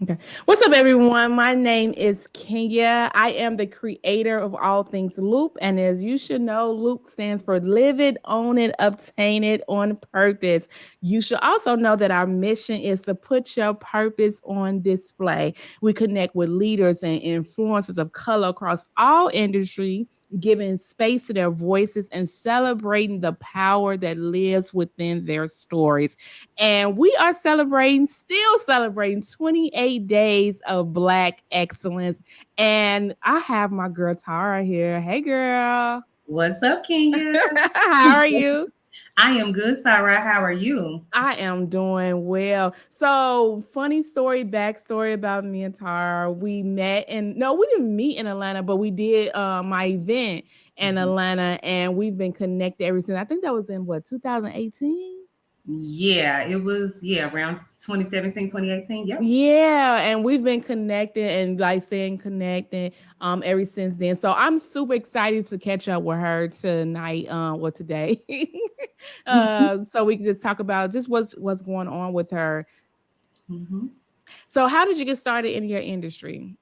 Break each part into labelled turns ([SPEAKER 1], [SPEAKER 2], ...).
[SPEAKER 1] Okay. What's up, everyone? My name is Kenya. I am the creator of all things Loop. And as you should know, Loop stands for Live It, Own It, Obtain It on Purpose. You should also know that our mission is to put your purpose on display. We connect with leaders and influencers of color across all industry, giving space to their voices and celebrating the power that lives within their stories. And we are still celebrating 28 days of Black excellence. And I have my girl Tara here. Hey, girl.
[SPEAKER 2] What's up, Kenya?
[SPEAKER 1] How are you?
[SPEAKER 2] I am good, Sarah. How are you?
[SPEAKER 1] I am doing well. So, funny story, backstory about me and Tara. We met and no, we didn't meet in Atlanta, but we did my event in
[SPEAKER 2] Mhm.
[SPEAKER 1] Atlanta, and we've been connected ever since. I think that was in what, 2018?
[SPEAKER 2] Yeah, it was, around 2017, 2018. Yep.
[SPEAKER 1] Yeah, and we've been connected and like staying connected ever since then. So I'm super excited to catch up with her tonight, or today. So we can just talk about just what's going on with her.
[SPEAKER 2] Mhm.
[SPEAKER 1] So how did you get started in your industry?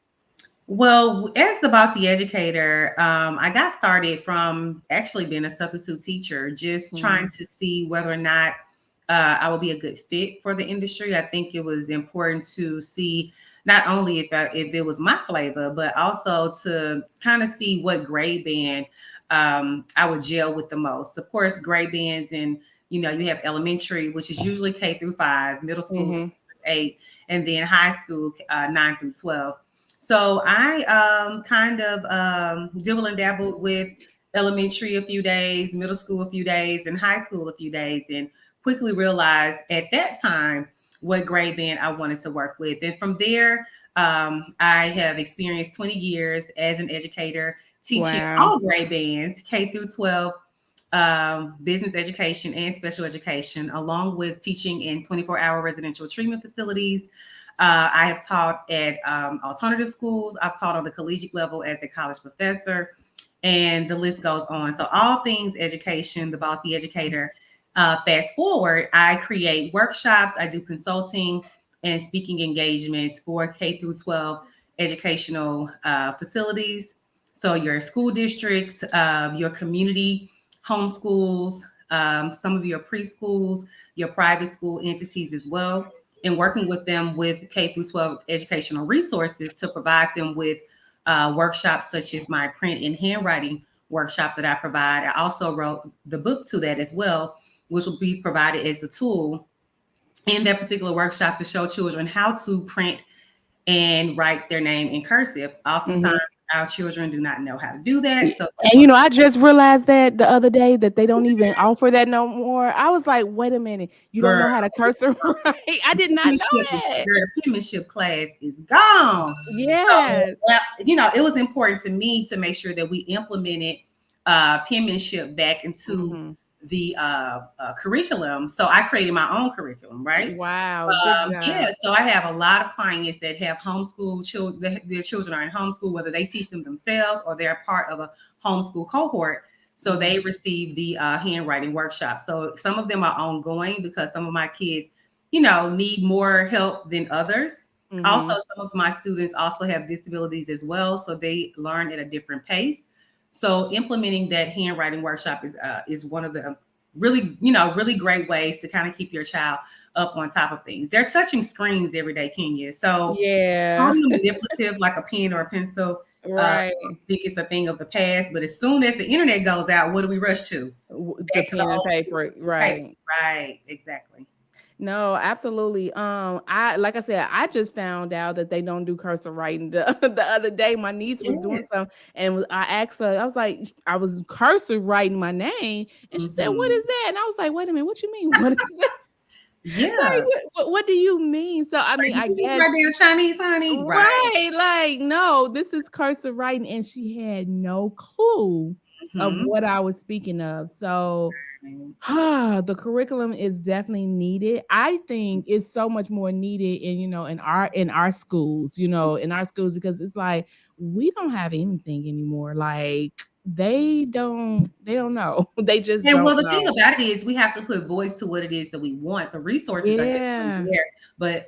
[SPEAKER 2] Well, as the bossy educator, I got started from actually being a substitute teacher, just trying
[SPEAKER 1] Mm,
[SPEAKER 2] to see whether or not I would be a good fit for the industry. I think it was important to see not only if it was my flavor, but also to kind of see what grade band I would gel with the most. Of course, grade bands, and you have elementary, which is usually K through 5, middle school
[SPEAKER 1] mm-hmm.
[SPEAKER 2] 6 through 8, and then high school 9 through 12. So I kind of dibble and dabbled with elementary a few days, middle school a few days, and high school a few days, and quickly realized at that time what grade band I wanted to work with. And from there, I have experienced 20 years as an educator teaching
[SPEAKER 1] Wow.
[SPEAKER 2] all grade bands, K through 12, business education and special education, along with teaching in 24-hour residential treatment facilities. I have taught at alternative schools. I've taught on the collegiate level as a college professor, and the list goes on. So, all things education, the bossy educator. Fast forward, I create workshops, I do consulting and speaking engagements for K through 12 educational facilities. So, your school districts, your community homeschools, some of your preschools, your private school entities as well, and working with them with K through 12 educational resources to provide them with workshops such as my print and handwriting workshop that I provide. I also wrote the book to that as well, which will be provided as the tool in that particular workshop to show children how to print and write their name in cursive. Oftentimes, our children do not know how to do that. So that's
[SPEAKER 1] And
[SPEAKER 2] one.
[SPEAKER 1] I just realized that the other day that they don't even offer that no more. I was like, wait a minute, you don't
[SPEAKER 2] Girl,
[SPEAKER 1] know how to curse or write? I did not know that.
[SPEAKER 2] the penmanship class is gone. So,
[SPEAKER 1] Yes.
[SPEAKER 2] it was important to me to make sure that we implemented penmanship back into
[SPEAKER 1] Mhm.
[SPEAKER 2] the curriculum. So I created my own curriculum, right?
[SPEAKER 1] Wow, good job.
[SPEAKER 2] So I have a lot of clients that have homeschool children. Their children are in homeschool, whether they teach them themselves or they're part of a homeschool cohort. So
[SPEAKER 1] Mhm,
[SPEAKER 2] they receive the handwriting workshop. So some of them are ongoing because some of my kids, need more help than others. Also,
[SPEAKER 1] mhm.
[SPEAKER 2] some of my students also have disabilities as well, so they learn at a different pace. So implementing that handwriting workshop is one of the really great ways to kind of keep your child up on top of things. They're touching screens every day, Kenya. So
[SPEAKER 1] Yeah.
[SPEAKER 2] calling them manipulative like a pen or a pencil, I
[SPEAKER 1] Right.
[SPEAKER 2] think it's a thing of the past. But as soon as the internet goes out, what do we rush to?
[SPEAKER 1] The
[SPEAKER 2] Back to the
[SPEAKER 1] pen and
[SPEAKER 2] old school
[SPEAKER 1] paper,
[SPEAKER 2] paper.
[SPEAKER 1] right.
[SPEAKER 2] Right, exactly.
[SPEAKER 1] No, absolutely. I like I said, I just found out that they don't do cursive writing. The the other day, my niece was
[SPEAKER 2] Yeah.
[SPEAKER 1] doing some, and I asked her. I was like, I was cursive writing my name, and she said, "What
[SPEAKER 2] Hmm.
[SPEAKER 1] is that?" And I was like, "Wait a minute, what you mean? What is that? Like,
[SPEAKER 2] Yeah.
[SPEAKER 1] what do you mean?" So, I
[SPEAKER 2] Like,
[SPEAKER 1] mean,
[SPEAKER 2] did
[SPEAKER 1] I
[SPEAKER 2] you just
[SPEAKER 1] guess
[SPEAKER 2] write down Chinese, honey? Right.
[SPEAKER 1] right, like, no, this is cursive writing, and she had no clue of
[SPEAKER 2] Hmm.
[SPEAKER 1] what I was speaking of. So the curriculum is definitely needed. I think it's so much more needed in in our schools, in our schools because it's like we don't have anything anymore. Like they don't know. They just
[SPEAKER 2] And
[SPEAKER 1] don't
[SPEAKER 2] well, the thing
[SPEAKER 1] know.
[SPEAKER 2] about it is we have to put voice to what it is that we want. The resources are definitely
[SPEAKER 1] Yeah.
[SPEAKER 2] there, but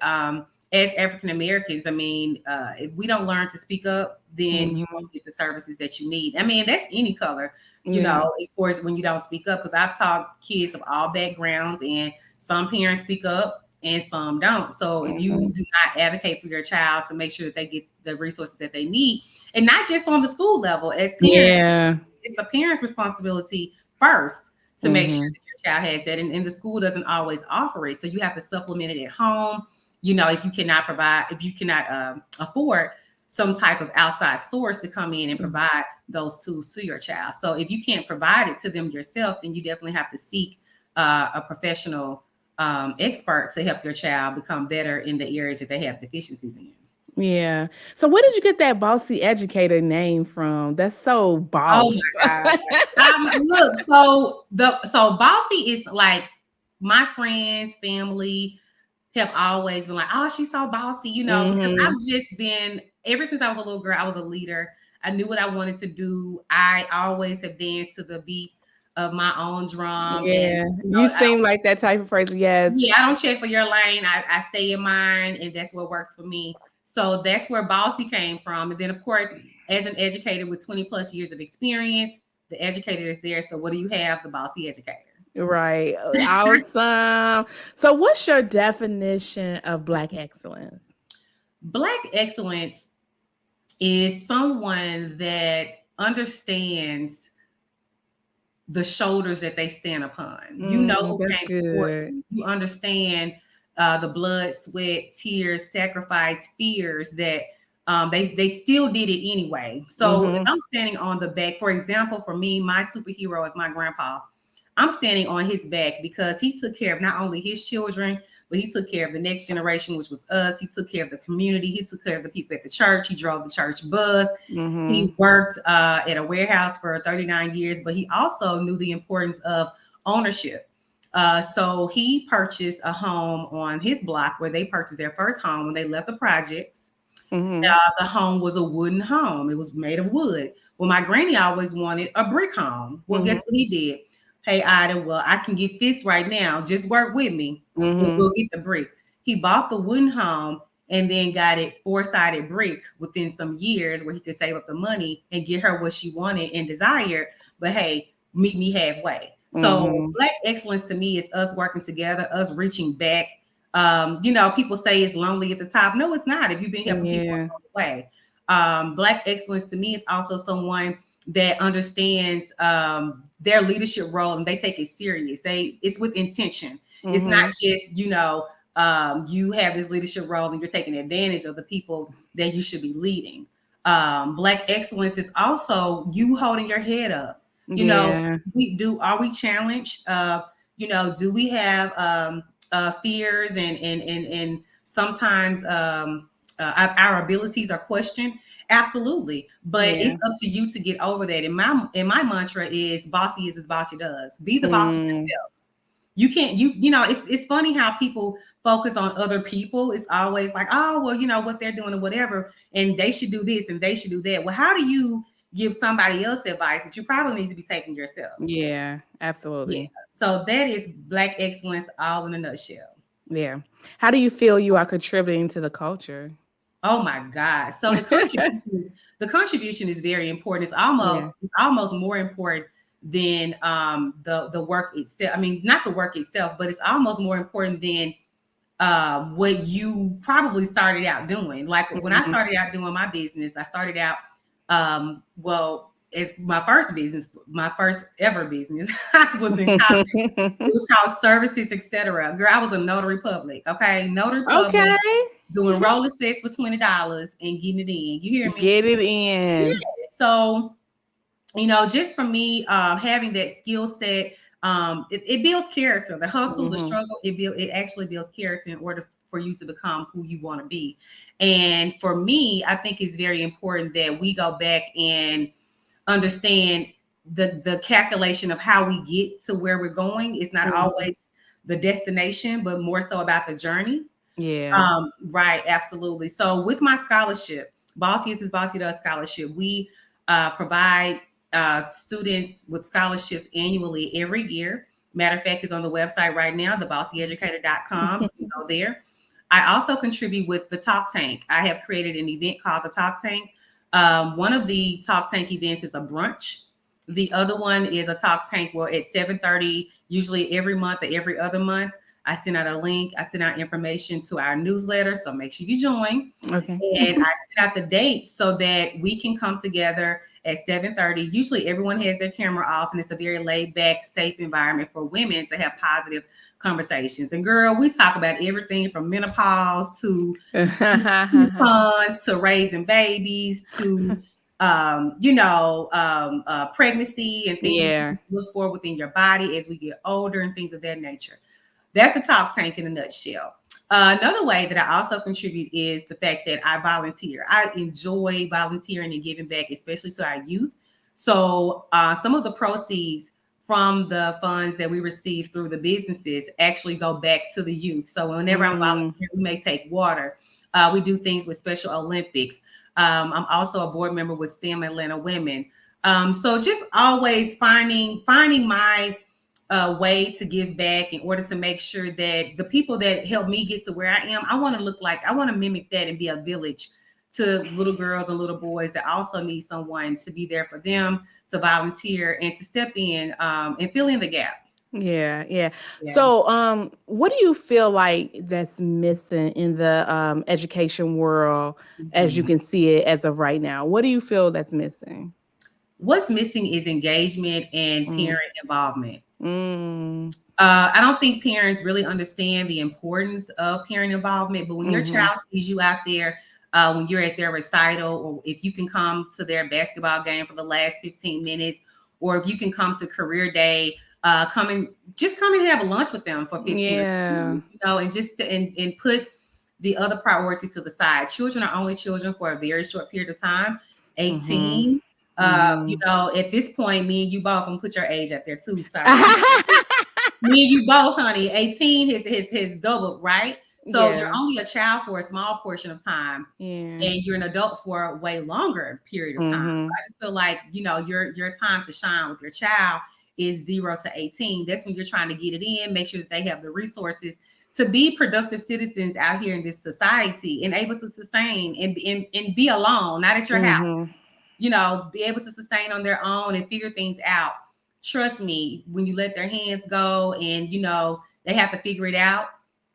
[SPEAKER 2] as African Americans, I mean, if we don't learn to speak up, then you
[SPEAKER 1] Mhm.
[SPEAKER 2] won't get the services that you need. I mean, that's any color, you
[SPEAKER 1] Yeah.
[SPEAKER 2] know, as far as when you don't speak up. Because I've taught kids of all backgrounds, and some parents speak up and some don't. So if you
[SPEAKER 1] Mhm.
[SPEAKER 2] do not advocate for your child to make sure that they get the resources that they need, and not just on the school level, as parents,
[SPEAKER 1] Yeah.
[SPEAKER 2] it's a parent's responsibility first to make sure
[SPEAKER 1] Mhm.
[SPEAKER 2] that your child has that. And the school doesn't always offer it. So you have to supplement it at home. You know, if you cannot provide, if you cannot afford some type of outside source to come in and provide those tools to your child. So if you can't provide it to them yourself, then you definitely have to seek a professional expert to help your child become better in the areas that they have deficiencies in.
[SPEAKER 1] Yeah. So where did you get that bossy educator name from? That's so
[SPEAKER 2] Oh
[SPEAKER 1] boss.
[SPEAKER 2] my God. Look, so bossy is like my friends, family have always been like, oh, she's so bossy, you know, because I've
[SPEAKER 1] Mhm.
[SPEAKER 2] just been ever since I was a little girl, I was a leader. I knew what I wanted to do. I always have danced to the beat of my own drum. And
[SPEAKER 1] Yeah.
[SPEAKER 2] you know,
[SPEAKER 1] You seem like that type of person. Yes.
[SPEAKER 2] yeah, I don't check for your lane. I stay in mine, and that's what works for me. So that's where bossy came from. And then, of course, as an educator with 20 plus years of experience, the educator is there. So what do you have? The bossy educator.
[SPEAKER 1] Right. Awesome. So what's your definition of Black excellence?
[SPEAKER 2] Black excellence is someone that understands the shoulders that they stand upon. You know
[SPEAKER 1] Mm,
[SPEAKER 2] who
[SPEAKER 1] that's
[SPEAKER 2] came before
[SPEAKER 1] good.
[SPEAKER 2] you. You understand the blood, sweat, tears, sacrifice, fears that they still did it anyway. So if
[SPEAKER 1] Mhm.
[SPEAKER 2] I'm standing on the back, for example, for me, my superhero is my grandpa. I'm standing on his back because he took care of not only his children, but he took care of the next generation, which was us. He took care of the community. He took care of the people at the church. He drove the church bus. He
[SPEAKER 1] Mhm.
[SPEAKER 2] worked at a warehouse for 39 years, but he also knew the importance of ownership. So he purchased a home on his block where they purchased their first home when they left the projects.
[SPEAKER 1] Mhm.
[SPEAKER 2] The home was a wooden home. It was made of wood. Well, my granny always wanted a brick home. Well, guess
[SPEAKER 1] Mhm.
[SPEAKER 2] what he did? Hey, Ida, well, I can get this right now. Just work with me and
[SPEAKER 1] Mhm.
[SPEAKER 2] we'll get the brick. He bought the wooden home and then got it four-sided brick within some years where he could save up the money and get her what she wanted and desired. But hey, meet me halfway. So
[SPEAKER 1] Mhm.
[SPEAKER 2] Black excellence to me is us working together, us reaching back. You know, people say it's lonely at the top. No, it's not. If you've been helping people
[SPEAKER 1] Yeah.
[SPEAKER 2] along the way. Black excellence to me is also someone that understands their leadership role and they take it serious. It's with intention. It's not
[SPEAKER 1] Mhm.
[SPEAKER 2] just, you know, you have this leadership role and you're taking advantage of the people that you should be leading. Black excellence is also you holding your head up. You know,
[SPEAKER 1] Yeah.
[SPEAKER 2] are we challenged? You know, do we have fears and sometimes our abilities are questioned? Absolutely, but
[SPEAKER 1] Yeah.
[SPEAKER 2] it's up to you to get over that. And my mantra is bossy is as bossy does. Be the boss of
[SPEAKER 1] Mm.
[SPEAKER 2] yourself. You can't you know it's funny how people focus on other people. It's always like, oh well, you know what they're doing or whatever, and they should do this and they should do that. Well, how do you give somebody else advice that you probably need to be taking yourself?
[SPEAKER 1] Yeah.
[SPEAKER 2] Yeah.
[SPEAKER 1] Absolutely.
[SPEAKER 2] So that is Black excellence all in a nutshell.
[SPEAKER 1] Yeah. How do you feel you are contributing to the culture?
[SPEAKER 2] Oh my God. So the contribution is very important. It's almost
[SPEAKER 1] Yeah.
[SPEAKER 2] it's almost more important than the work itself. I mean, not the work itself, but it's almost more important than what you probably started out doing. Like when I
[SPEAKER 1] Mhm.
[SPEAKER 2] started out doing my business, I started out well, it's my first business, my first ever business. I was in college. It was called Services, etc. Girl, I was a notary public. Okay, notary public
[SPEAKER 1] Okay.
[SPEAKER 2] doing roller sets for $20 and getting it in. You hear me?
[SPEAKER 1] Get it
[SPEAKER 2] Yeah.
[SPEAKER 1] in.
[SPEAKER 2] So, you know, just for me, having that skill set, it builds character. The hustle, the
[SPEAKER 1] Mhm.
[SPEAKER 2] struggle, it actually builds character in order for you to become who you want to be. And for me, I think it's very important that we go back and understand the calculation of how we get to where we're going. It's not
[SPEAKER 1] Mhm.
[SPEAKER 2] always the destination, but more so about the journey.
[SPEAKER 1] Yeah.
[SPEAKER 2] Right, absolutely. So with my scholarship, Bossy is Bossy Does scholarship, we provide students with scholarships annually every year. Matter of fact, it's on the website right now, thebosseyeducator.com. You can go there. I also contribute with the Talk Tank. I have created an event called the Talk Tank. One of the Talk Tank events is a brunch. The other one is a Talk Tank where at 7:30, usually every month or every other month, I send out a link. I send out information to our newsletter. So make sure you join.
[SPEAKER 1] Okay.
[SPEAKER 2] And I send out the dates so that we can come together at 7:30. Usually everyone has their camera off, and it's a very laid back, safe environment for women to have positive conversations. And girl, we talk about everything from menopause to coupons to raising babies to pregnancy and things that
[SPEAKER 1] Yeah.
[SPEAKER 2] you look for within your body as we get older and things of that nature. That's the Talk Tank in a nutshell. Another way that I also contribute is the fact that I volunteer. I enjoy volunteering and giving back, especially to our youth. So some of the proceeds from the funds that we receive through the businesses actually go back to the youth. So whenever I'm volunteering, we may take water. We do things with Special Olympics. I'm also a board member with STEM Atlanta Women. So just always finding my way to give back in order to make sure that the people that help me get to where I am, I want to mimic that and be a village to little girls and little boys that also need someone to be there for them, to volunteer and to step in and fill in the gap.
[SPEAKER 1] Yeah. So, what do you feel like that's missing in the education world as you
[SPEAKER 2] Mhm.
[SPEAKER 1] can see it as of right now? What do you feel that's missing?
[SPEAKER 2] What's missing is engagement and
[SPEAKER 1] Mm.
[SPEAKER 2] parent involvement.
[SPEAKER 1] Mm.
[SPEAKER 2] I don't think parents really understand the importance of parent involvement, but when your
[SPEAKER 1] Mhm.
[SPEAKER 2] child sees you out there, when you're at their recital, or if you can come to their basketball game for the last 15 minutes, or if you can come to career day, come and have a lunch with them for 15 or 20
[SPEAKER 1] Yeah.
[SPEAKER 2] minutes, and and put the other priorities to the side. Children are only children for a very short period of time,
[SPEAKER 1] Mhm.
[SPEAKER 2] 18.
[SPEAKER 1] Mhm.
[SPEAKER 2] At this point, me and you both, I'm gonna put your age out there too. Sorry. Me and you both, honey. 18 has doubled, right? So you're
[SPEAKER 1] Yeah.
[SPEAKER 2] only a child for a small portion of time,
[SPEAKER 1] Yeah.
[SPEAKER 2] and you're an adult for a way longer period of time. So
[SPEAKER 1] Mhm.
[SPEAKER 2] I just feel like, your time to shine with your child is 0 to 18. That's when you're trying to get it in, make sure that they have the resources to be productive citizens out here in this society and able to sustain and be alone, not at your house,
[SPEAKER 1] Mhm.
[SPEAKER 2] be able to sustain on their own and figure things out. Trust me, when you let their hands go and they have to figure it out,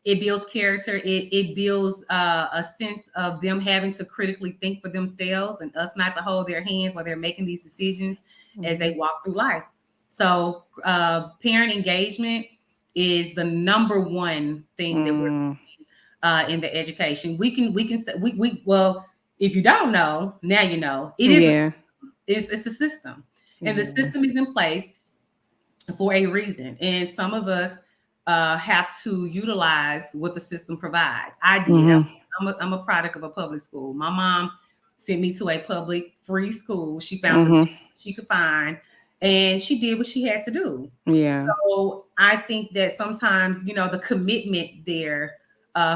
[SPEAKER 2] it builds character. It builds a sense of them having to critically think for themselves and us not to hold their hands while they're making these decisions as they
[SPEAKER 1] Mhm.
[SPEAKER 2] walk through life. So parent engagement is the number one thing that we're
[SPEAKER 1] Mm.
[SPEAKER 2] in the education. We well, if you don't know, now you know.
[SPEAKER 1] Yeah.
[SPEAKER 2] It's a system, and the
[SPEAKER 1] Yeah.
[SPEAKER 2] system is in place for a reason. And some of us have to utilize what the system provides. I did.
[SPEAKER 1] Mhm.
[SPEAKER 2] I'm a product of a public school. My mom sent me to a public free school. She found the
[SPEAKER 1] Mhm.
[SPEAKER 2] best she could find, and she did what she had to do.
[SPEAKER 1] Yeah.
[SPEAKER 2] So I think that sometimes, the commitment there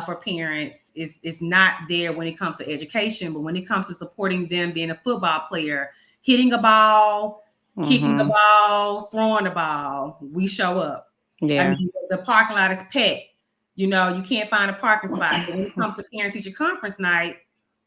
[SPEAKER 2] for parents is not there when it comes to education, but when it comes to supporting them being a football player, hitting a ball, kicking the
[SPEAKER 1] Mhm.
[SPEAKER 2] ball, throwing the ball, we show up. I
[SPEAKER 1] Yeah.
[SPEAKER 2] mean, the parking lot is packed. You can't find a parking spot. But when it comes to parent teacher conference night,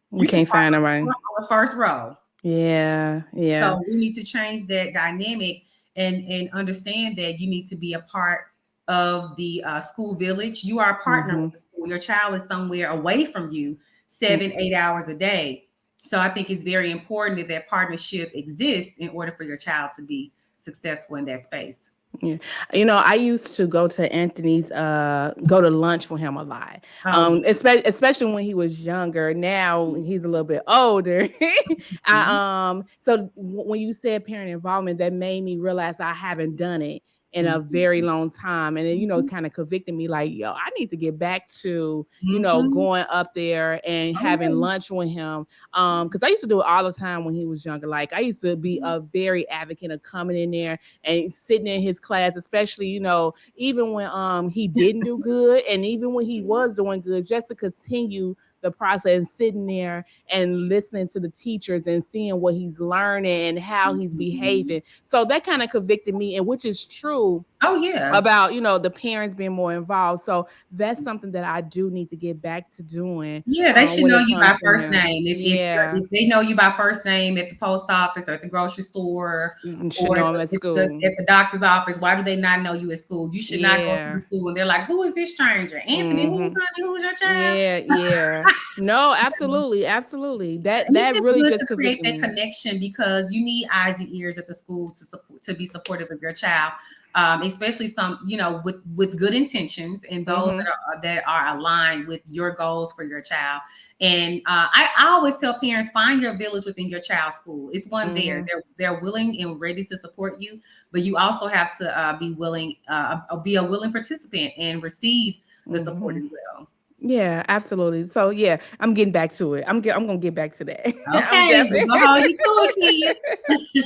[SPEAKER 1] We
[SPEAKER 2] you can
[SPEAKER 1] can't
[SPEAKER 2] park
[SPEAKER 1] find nobody.
[SPEAKER 2] on the first row.
[SPEAKER 1] Yeah. Yeah.
[SPEAKER 2] So we need to change that dynamic and understand that you need to be a part of the school village. You are a partner with
[SPEAKER 1] Mhm.
[SPEAKER 2] the school. Your child is somewhere away from you 7, 8 hours a day. So I think it's very important that that partnership exists in order for your child to be successful in that space.
[SPEAKER 1] Yeah. I used to go to Anthony's go to lunch for him a lot.
[SPEAKER 2] Oh yeah.
[SPEAKER 1] Especially when he was younger. Now he's a little bit older.
[SPEAKER 2] Mhm.
[SPEAKER 1] When you said parent involvement, that made me realize I haven't done it in a very
[SPEAKER 2] Mhm.
[SPEAKER 1] long time. And it,
[SPEAKER 2] Mhm.
[SPEAKER 1] kind of convicted me like, yo, I need to get back to,
[SPEAKER 2] Mhm.
[SPEAKER 1] going up there and
[SPEAKER 2] Oh
[SPEAKER 1] having
[SPEAKER 2] yeah.
[SPEAKER 1] lunch with him. Because I used to do it all the time when he was younger. Like I used to be a very advocate of coming in there and sitting in his class, especially, even when he didn't do good and even when he was doing good, just to continue the process and sitting there and listening to the teachers and seeing what he's learning and how he's
[SPEAKER 2] Mhm.
[SPEAKER 1] behaving. So that kind of convicted me, and which is true.
[SPEAKER 2] Oh yeah.
[SPEAKER 1] about the parents being more involved. So that's something that I do need to get back to doing
[SPEAKER 2] Yeah, they should
[SPEAKER 1] when
[SPEAKER 2] know
[SPEAKER 1] it
[SPEAKER 2] you
[SPEAKER 1] comes
[SPEAKER 2] by
[SPEAKER 1] to
[SPEAKER 2] first
[SPEAKER 1] him.
[SPEAKER 2] name.
[SPEAKER 1] Yeah,
[SPEAKER 2] If they know you by first name at the post office or at the grocery store
[SPEAKER 1] you should
[SPEAKER 2] or
[SPEAKER 1] know him at school.
[SPEAKER 2] at the doctor's office, why do they not know you at school? You should not go to the
[SPEAKER 1] Yeah.
[SPEAKER 2] school and they're like, "Who is this stranger? Anthony, who,
[SPEAKER 1] Hmm.
[SPEAKER 2] honey? Who's your child?"
[SPEAKER 1] Yeah, yeah. No, absolutely, absolutely. That
[SPEAKER 2] And it's
[SPEAKER 1] that
[SPEAKER 2] just
[SPEAKER 1] really
[SPEAKER 2] good
[SPEAKER 1] just
[SPEAKER 2] to create
[SPEAKER 1] convicted
[SPEAKER 2] that
[SPEAKER 1] me.
[SPEAKER 2] connection because you need eyes and ears at the school to be supportive of your child, especially some with good intentions and those
[SPEAKER 1] Hmm.
[SPEAKER 2] that are aligned with your goals for your child. And I always tell parents, find your village within your child's school. It's one there.
[SPEAKER 1] Hmm.
[SPEAKER 2] They're willing and ready to support you, but you also have to be a willing participant and receive the support
[SPEAKER 1] Hmm.
[SPEAKER 2] as well.
[SPEAKER 1] Yeah, absolutely. So yeah, I'm getting back to it. I'm gonna get back to that. I'm
[SPEAKER 2] Okay, we're
[SPEAKER 1] definitely.
[SPEAKER 2] gonna hold you to it,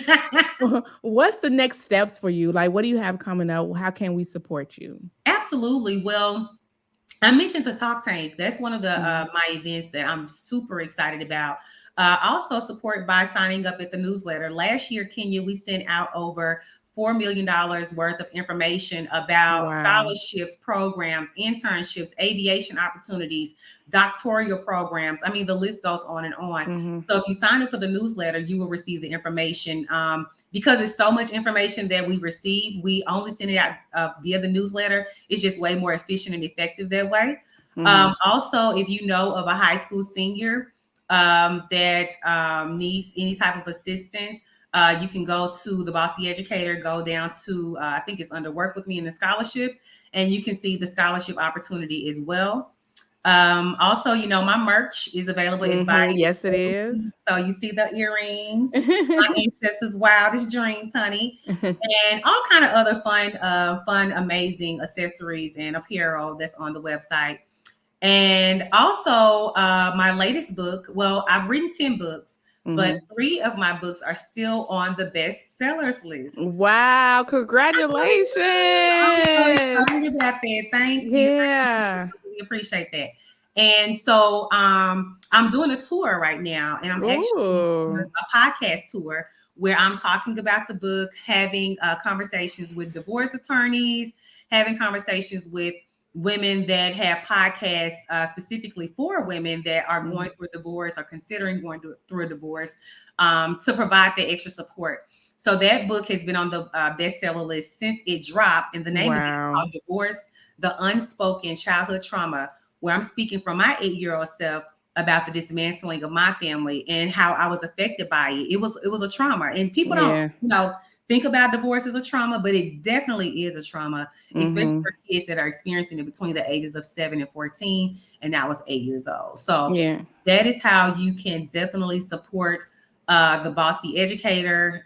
[SPEAKER 2] Kia.
[SPEAKER 1] What's the next steps for you? Like, what do you have coming up? How can we support you?
[SPEAKER 2] Absolutely. Well, I mentioned the Talk Tank. That's one of the
[SPEAKER 1] Mhm.
[SPEAKER 2] my events that I'm super excited about. Also, support by signing up at the newsletter. Last year, Kenya, we sent out over $4 million worth of information about
[SPEAKER 1] Wow.
[SPEAKER 2] scholarships, programs, internships, aviation opportunities, doctoral programs. I mean, the list goes on and on.
[SPEAKER 1] Hmm.
[SPEAKER 2] So, if you sign up for the newsletter, you will receive the information. Because it's so much information that we receive, we only send it out via the newsletter. It's just way more efficient and effective that way.
[SPEAKER 1] Hmm.
[SPEAKER 2] Also, if you know of a high school senior that needs any type of assistance, you can go to the Bossy Educator, go down to, I think it's under Work With Me in the Scholarship, and you can see the scholarship opportunity as well. Also, my merch is available at
[SPEAKER 1] Hmm.
[SPEAKER 2] Body
[SPEAKER 1] Yes, it
[SPEAKER 2] and
[SPEAKER 1] is.
[SPEAKER 2] Soul. So you see the earrings, my ancestors' wildest dreams, honey, and all kind of other fun, amazing accessories and apparel that's on the website. And also, my latest book. Well, I've written 10 books, but
[SPEAKER 1] Hmm.
[SPEAKER 2] 3 of my books are still on the bestsellers list.
[SPEAKER 1] Wow!
[SPEAKER 2] I'm so
[SPEAKER 1] Congratulations.
[SPEAKER 2] excited about that. Thank you.
[SPEAKER 1] Yeah.
[SPEAKER 2] I really appreciate that. And so I'm doing a tour right now, and I'm actually doing
[SPEAKER 1] Ooh.
[SPEAKER 2] a podcast tour where I'm talking about the book, having conversations with divorce attorneys, having conversations with women that have podcasts specifically for women that are going
[SPEAKER 1] Mhm.
[SPEAKER 2] through a divorce or considering through a divorce, to provide the extra support. So that book has been on the bestseller list since it dropped, and the name of it is
[SPEAKER 1] Wow.
[SPEAKER 2] called Divorce: The Unspoken Childhood Trauma, where I'm speaking from my 8-year-old self about the dismantling of my family and how I was affected by it. It was a trauma, and people don't,
[SPEAKER 1] Yeah.
[SPEAKER 2] think about divorce as a trauma, but it definitely is a trauma, especially
[SPEAKER 1] Hmm.
[SPEAKER 2] for kids that are experiencing it between the ages of 7 and 14, and I was 8 years old. So
[SPEAKER 1] Yeah.
[SPEAKER 2] that is how you can definitely support the Bossy Educator.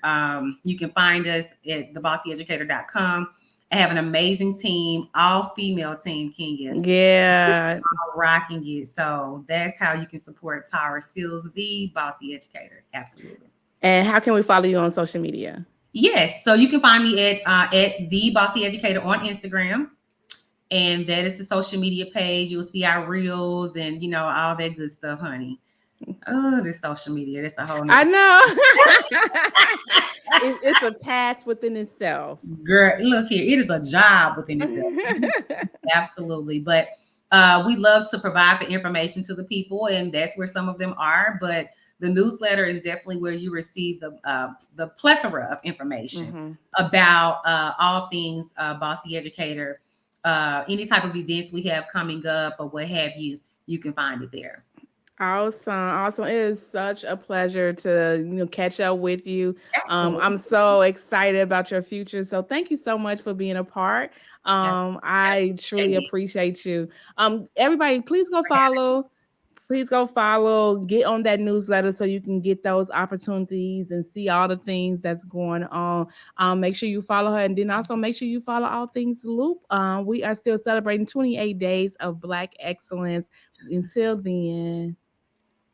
[SPEAKER 2] You can find us at thebossyeducator.com. I have an amazing team, all female team, Kenya,
[SPEAKER 1] Yeah.
[SPEAKER 2] rocking it. So that's how you can support Tara Seals, the Bossy Educator. Absolutely.
[SPEAKER 1] And how can we follow you on social media?
[SPEAKER 2] Yes. So you can find me at the Bossy Educator on Instagram. And that is the social media page. You'll see our reels and all that good stuff, honey. Oh, this social media. That's a whole
[SPEAKER 1] I
[SPEAKER 2] nother
[SPEAKER 1] know. It's a task within itself.
[SPEAKER 2] girl. Look here, it is a job within itself. Absolutely. But we love to provide the information to the people, and that's where some of them are. But the newsletter is definitely where you receive the plethora of information
[SPEAKER 1] Hmm.
[SPEAKER 2] about all things Bossy Educator, any type of events we have coming up or what have you. You can find it there.
[SPEAKER 1] Awesome, awesome. It is such a pleasure to catch up with you.
[SPEAKER 2] Absolutely.
[SPEAKER 1] I'm so excited about your future. So thank you so much for being a part.
[SPEAKER 2] Absolutely. I
[SPEAKER 1] I truly
[SPEAKER 2] appreciate it.
[SPEAKER 1] appreciate you. Everybody, please go follow. Please go follow. Get on that newsletter so you can get those opportunities and see all the things that's going on. Make sure you follow her, and then also make sure you follow All Things Loop. We are still celebrating 28 days of Black excellence. Until then.